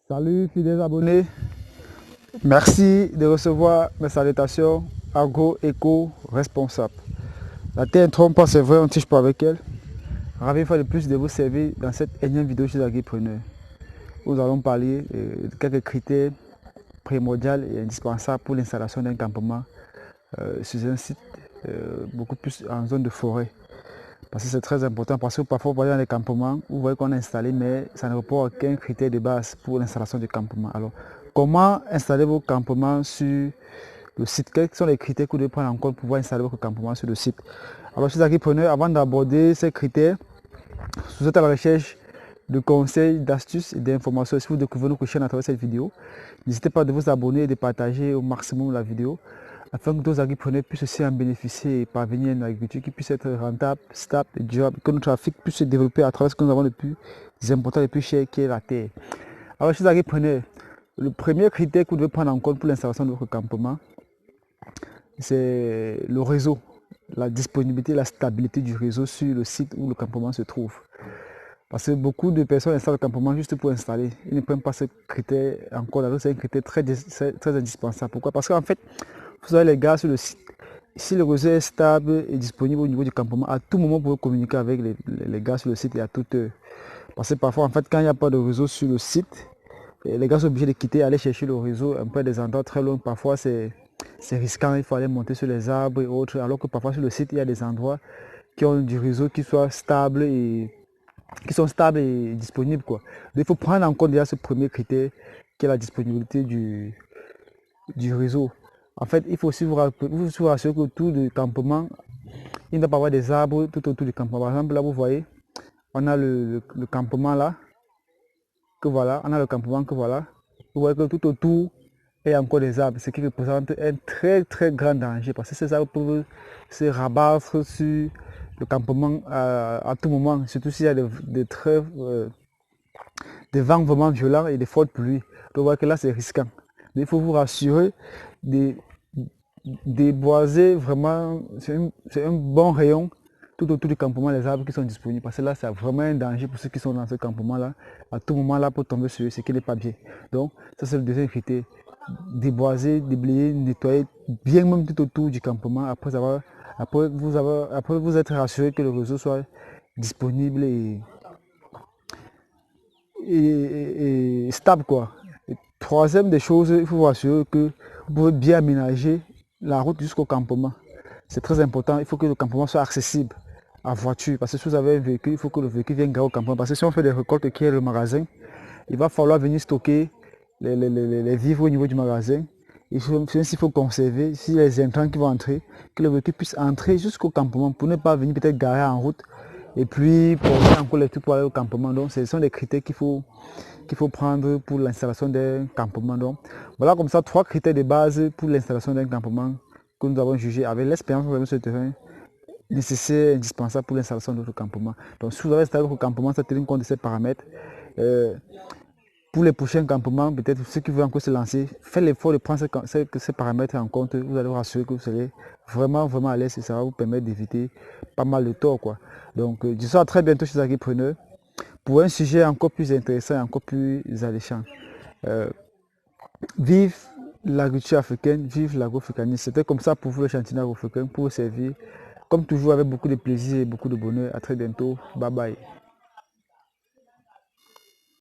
Salut fidèles abonnés, merci de recevoir mes salutations agro-éco-responsable. La terre ne trompe pas, c'est vrai, on ne tige pas avec elle. Ravi une fois de plus de vous servir dans cette énième vidéo chez Agripreneur. Nous allons parler de quelques critères primordiaux et indispensables pour l'installation d'un campement sur un site beaucoup plus en zone de forêt. Parce que c'est très important, parce que parfois vous voyez dans les campements, vous voyez qu'on a installé, mais ça ne répond à aucun critère de base pour l'installation du campement. Alors, comment installer vos campements sur le site? Quels sont les critères que vous devez prendre en compte pour pouvoir installer votre campement sur le site? Alors, chers agripreneurs, avant d'aborder ces critères, si vous êtes à la recherche de conseils, d'astuces et d'informations, si vous découvrez notre chaîne à travers cette vidéo, n'hésitez pas à vous abonner et de partager au maximum la vidéo, afin que d'autres agripreneurs puissent aussi en bénéficier et parvenir à une agriculture qui puisse être rentable, stable et durable, que notre trafic puisse se développer à travers ce que nous avons le plus important et le plus cher qui est la terre. Alors, chers agripreneurs, le premier critère que vous devez prendre en compte pour l'installation de votre campement, c'est le réseau, la disponibilité, la stabilité du réseau sur le site où le campement se trouve. Parce que beaucoup de personnes installent le campement juste pour installer. Ils ne prennent pas ce critère en compte. C'est un critère très indispensable. Pourquoi? Parce qu'en fait, vous avez les gars sur le site. Si le réseau est stable et disponible au niveau du campement, à tout moment, vous pouvez communiquer avec les gars sur le site et à toute heure. Parce que parfois, en fait, quand il n'y a pas de réseau sur le site, les gars sont obligés de quitter, aller chercher le réseau un peu des endroits très loin. Parfois, c'est risquant, il faut aller monter sur les arbres et autres. Alors que parfois, sur le site, il y a des endroits qui ont du réseau qui soit stable et qui sont stables et disponibles, quoi. Donc, il faut prendre en compte déjà ce premier critère qui est la disponibilité du réseau. En fait, il faut aussi vous rassurer que autour du campement, il ne doit pas avoir des arbres tout autour du campement. Par exemple, là, vous voyez, on a le campement là, que voilà, on a le campement que voilà. Vous voyez que tout autour, il y a encore des arbres, ce qui représente un très grand danger parce que ces arbres peuvent se rabattre sur le campement à tout moment, surtout s'il y a des vents vraiment violents et des fortes pluies. Donc vous voyez que là c'est risquant. Mais il faut vous rassurer de déboiser vraiment, c'est un bon rayon tout autour du campement, les arbres qui sont disponibles. Parce que là, c'est vraiment un danger pour ceux qui sont dans ce campement-là. À tout moment, là, pour tomber sur eux, ce qui n'est pas bien. Donc, ça, c'est le deuxième critère. Déboiser, déblayer, nettoyer bien même tout autour du campement après vous être rassuré que le réseau soit disponible et stable, quoi. Et troisième des choses, il faut vous assurer que vous pouvez bien aménager la route jusqu'au campement. C'est très important, il faut que le campement soit accessible à voiture. Parce que si vous avez un véhicule, il faut que le véhicule vienne garer au campement. Parce que si on fait des récoltes qui est le magasin, il va falloir venir stocker les vivres au niveau du magasin. Il faut conserver, si les intrants qui vont entrer, que le véhicule puisse entrer jusqu'au campement pour ne pas venir peut-être garer en route et puis pour encore les trucs pour aller au campement. Donc ce sont des critères qu'il faut prendre pour l'installation d'un campement. Donc voilà comme ça 3 critères de base pour l'installation d'un campement que nous avons jugé avec l'expérience sur le terrain nécessaire, indispensable pour l'installation de notre campement. Donc si vous avez installé votre campement, ça tient compte de ces paramètres. Pour les prochains campements, peut-être ceux qui veulent encore se lancer, faites l'effort de prendre ces paramètres en compte. Vous allez vous rassurer que vous serez vraiment à l'aise et ça va vous permettre d'éviter pas mal de tort, quoi. Donc je vous dis à très bientôt chez Agripreneur pour un sujet encore plus intéressant et encore plus alléchant. Vive l'agriculture africaine, vive l'agroafricanisme. C'était comme ça pour vous le chantier africain, pour vous servir comme toujours avec beaucoup de plaisir et beaucoup de bonheur. À très bientôt. Bye bye.